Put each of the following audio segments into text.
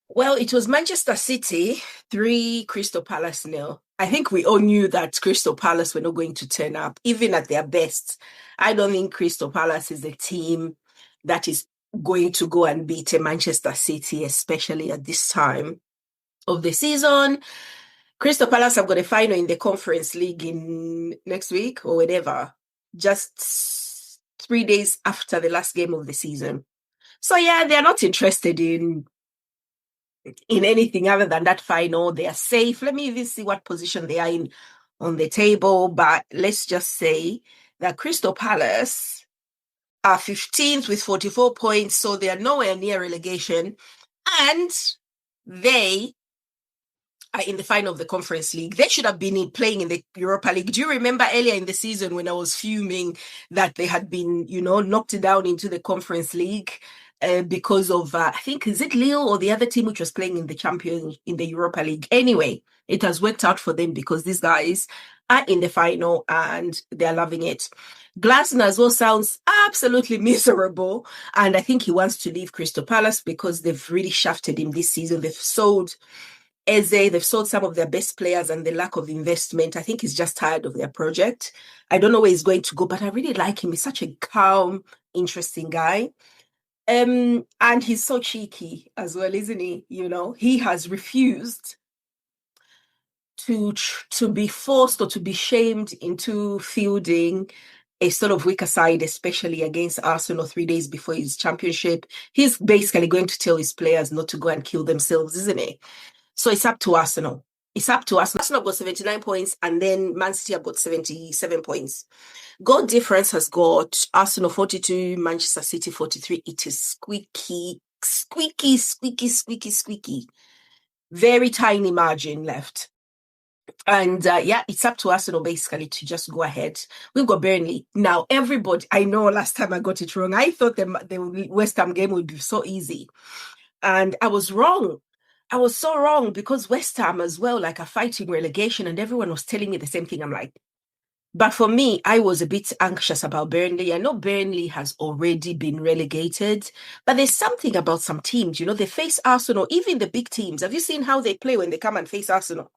Well, it was Manchester City, 3, Crystal Palace nil. I think we all knew that Crystal Palace were not going to turn up, even at their best. I don't think Crystal Palace is a team that is going to go and beat a Manchester City, especially at this time of the season. Crystal Palace have got a final in the Conference League in next week or whatever, just 3 days after the last game of the season. So yeah, they're not interested in anything other than that final. They are safe. Let me even see what position they are in on the table. But let's just say that Crystal Palace are 15th with 44 points, so they are nowhere near relegation. And they are in the final of the Conference League. They should have been playing in the Europa League. Do you remember earlier in the season when I was fuming that they had been, knocked down into the Conference League? Because of I think is it Lille or the other team which was playing in the Europa League. Anyway, it has worked out for them because these guys are in the final and they're loving it. Glasner as well sounds absolutely miserable, and I think he wants to leave Crystal Palace because they've really shafted him this season. They've sold Eze, they've sold some of their best players, and the lack of investment. I think he's just tired of their project. I don't know where he's going to go, but I really like him. He's such a calm, interesting guy. And he's so cheeky as well, isn't he? He has refused to be forced or to be shamed into fielding a sort of weaker side, especially against Arsenal 3 days before his championship. He's basically going to tell his players not to go and kill themselves, isn't he? So it's up to Arsenal. It's up to Arsenal. Arsenal got 79 points, and then Man City have got 77 points. Goal difference has got Arsenal 42, Manchester City 43. It is squeaky, squeaky, squeaky, squeaky, squeaky. Very tiny margin left. And yeah, it's up to Arsenal basically to just go ahead. We've got Burnley. Now, everybody, I know last time I got it wrong. I thought the West Ham game would be so easy. And I was wrong. I was so wrong because West Ham as well, like, are fighting relegation, and everyone was telling me the same thing. I'm like, but for me, I was a bit anxious about Burnley. I know Burnley has already been relegated, but there's something about some teams, they face Arsenal, even the big teams. Have you seen how they play when they come and face Arsenal?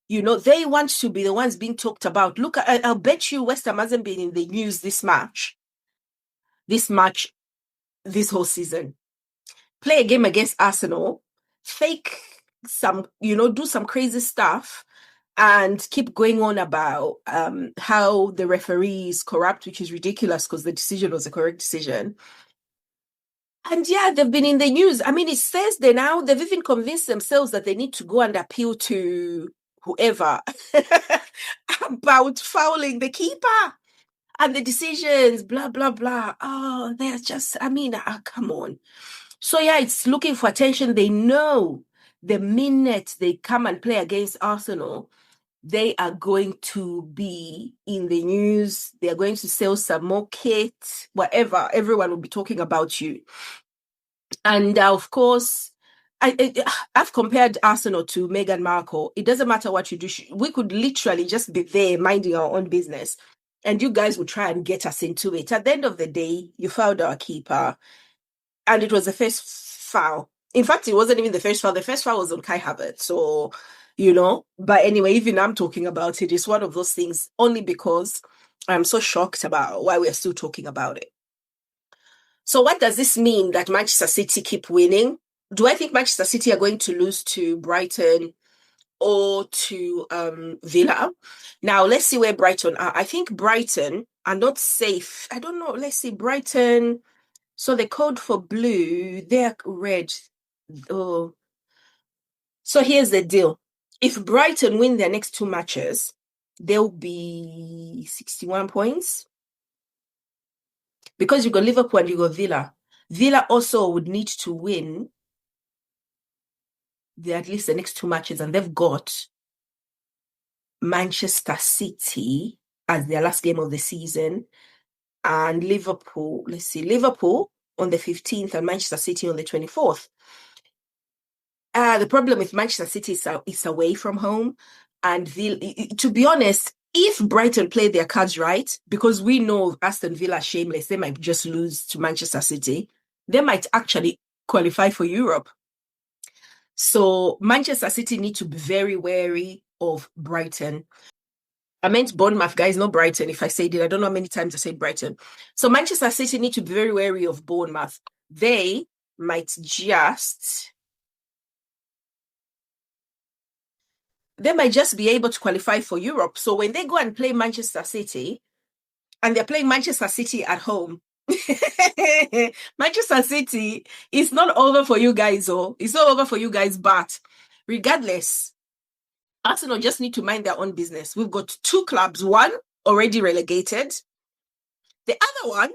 They want to be the ones being talked about. Look, I'll bet you West Ham hasn't been in the news this whole season. Play a game against Arsenal, fake some, do some crazy stuff, and keep going on about how the referee is corrupt, which is ridiculous because the decision was a correct decision. And yeah, they've been in the news. I mean, it says they now, they've even convinced themselves that they need to go and appeal to whoever about fouling the keeper and the decisions, blah, blah, blah. Oh, they're just, come on. So yeah, it's looking for attention. They know the minute they come and play against Arsenal, they are going to be in the news. They are going to sell some more kit, whatever. Everyone will be talking about you. And of course, I've compared Arsenal to Meghan Markle. It doesn't matter what you do. We could literally just be there minding our own business, and you guys would try and get us into it. At the end of the day, you fouled our keeper, and it was the first foul. In fact, it wasn't even the first foul. The first foul was on Kai Havertz. So, but anyway, even I'm talking about it. It's one of those things only because I'm so shocked about why we're still talking about it. So what does this mean that Manchester City keep winning? Do I think Manchester City are going to lose to Brighton or to Villa? Now, let's see where Brighton are. I think Brighton are not safe. I don't know. Let's see. Brighton. So the code for blue, they're red. Oh. So here's the deal. If Brighton win their next 2 matches, they'll be 61 points. Because you got Liverpool and you got Villa. Villa also would need to win at least the next 2 matches, and they've got Manchester City as their last game of the season, and Liverpool. Let's see, Liverpool on the 15th and Manchester City on the 24th. The problem with Manchester City is it's away from home, and to be honest, if Brighton play their cards right, because we know Aston Villa shameless, they might just lose to Manchester City. They might actually qualify for Europe. So Manchester City need to be very wary of Brighton. I meant Bournemouth, guys, not Brighton. If I said it, I don't know how many times I said Brighton. So Manchester City need to be very wary of Bournemouth. They might just be able to qualify for Europe. So when they go and play Manchester City, and they're playing Manchester City at home, Manchester City is not over for you guys, oh, it's not over for you guys, but regardless, Arsenal just need to mind their own business. We've got two clubs, one already relegated. The other one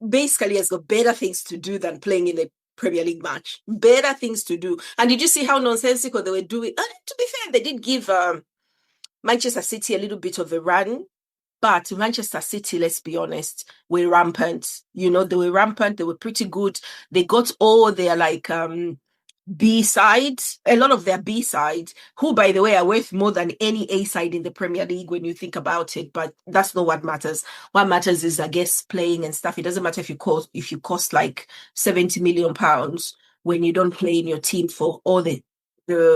basically has got better things to do than playing in a Premier League match. Better things to do. And did you see how nonsensical they were doing? And to be fair, they did give Manchester City a little bit of a run. But Manchester City, let's be honest, were rampant. You know, they were rampant. They were pretty good. They got all their B-sides, a lot of their B-sides, who, by the way, are worth more than any A-side in the Premier League when you think about it. But that's not what matters. What matters is, I guess, playing and stuff. It doesn't matter if you cost like £70 million when you don't play in your team for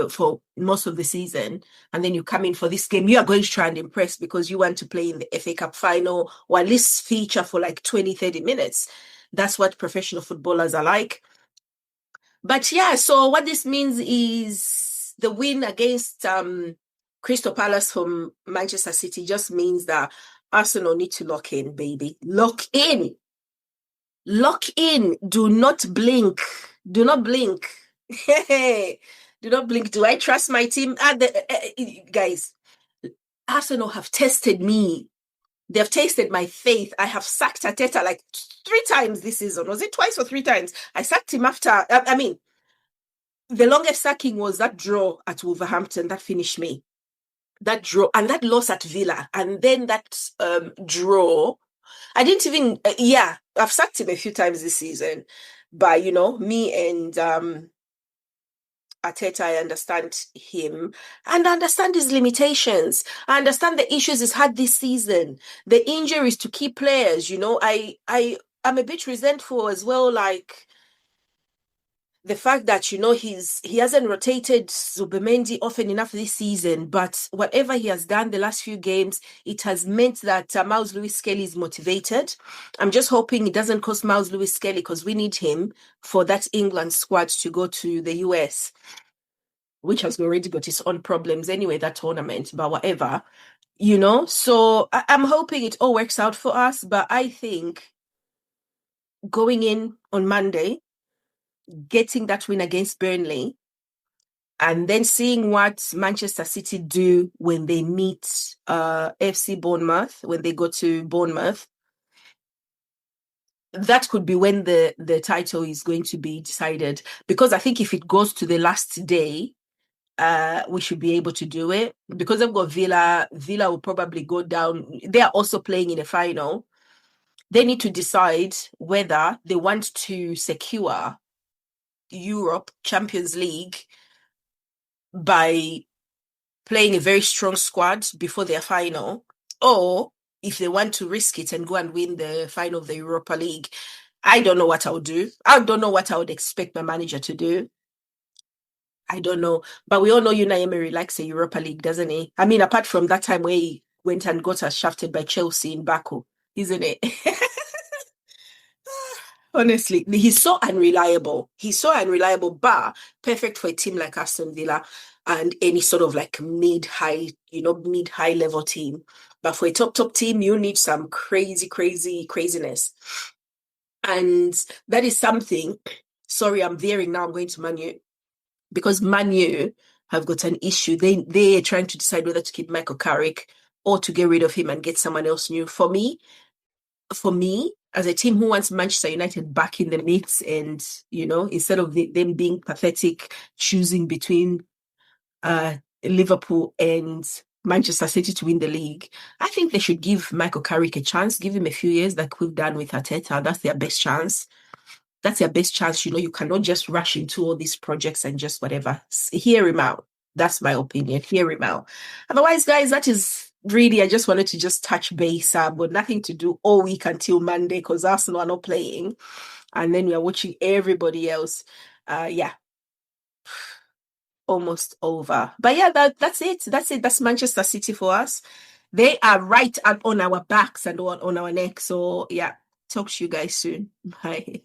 for most of the season, and then you come in for this game. You are going to try and impress because you want to play in the FA Cup final or at least feature for like 20-30 minutes. That's what professional footballers are like. But yeah, so what this means is the win against Crystal Palace from Manchester City just means that Arsenal need to lock in, baby. Lock in. Lock in. Do not blink. Do not blink. Do not blink. Do I trust my team? Guys, Arsenal have tested me. They've tasted my faith. I have sacked Arteta like 3 times this season. Was it twice or 3 times? I sacked him after, the longest sacking was that draw at Wolverhampton. That finished me. That draw and that loss at Villa. And then that draw. I didn't even, I've sacked him a few times this season. But, me and Arteta, I understand him and I understand his limitations. I understand the issues he's had this season, the injuries to key players. I'm a bit resentful as well, like the fact that he hasn't rotated Zubimendi often enough this season, but whatever he has done the last few games, it has meant that Miles Lewis-Skelly is motivated. I'm just hoping it doesn't cost Miles Lewis-Skelly because we need him for that England squad to go to the US, which has already got its own problems anyway, that tournament, but whatever, So I'm hoping it all works out for us, but I think going in on Monday, getting that win against Burnley, and then seeing what Manchester City do when they meet FC Bournemouth, when they go to Bournemouth, that could be when the title is going to be decided. Because I think if it goes to the last day, we should be able to do it. Because they've got Villa. Villa will probably go down. They are also playing in a final. They need to decide whether they want to secure Europe Champions League by playing a very strong squad before their final, or if they want to risk it and go and win the final of the Europa League. I don't know what I would do. I don't know what I would expect my manager to do. I don't know. But we all know Unai Emery likes a Europa League, doesn't he? I mean, apart from that time where he went and got us shafted by Chelsea in Baku, isn't it? Honestly, he's so unreliable. He's so unreliable, but perfect for a team like Aston Villa and any sort of like mid-high level team. But for a top team, you need some craziness. And that is something. Sorry, I'm veering now. I'm going to Man U. Because Man U have got an issue. They are trying to decide whether to keep Michael Carrick or to get rid of him and get someone else new. For me, as a team who wants Manchester United back in the mix, and instead of them being pathetic, choosing between Liverpool and Manchester City to win the league, I think they should give Michael Carrick a chance, give him a few years like we've done with Arteta. That's their best chance. You cannot just rush into all these projects and just whatever. Hear him out. That's my opinion. Hear him out. Otherwise, guys, that is really, I just wanted to just touch base, but nothing to do all week until Monday because Arsenal are not playing. And then we are watching everybody else. almost over. But yeah, that's it. That's Manchester City for us. They are right on our backs and on our necks. So yeah, talk to you guys soon. Bye.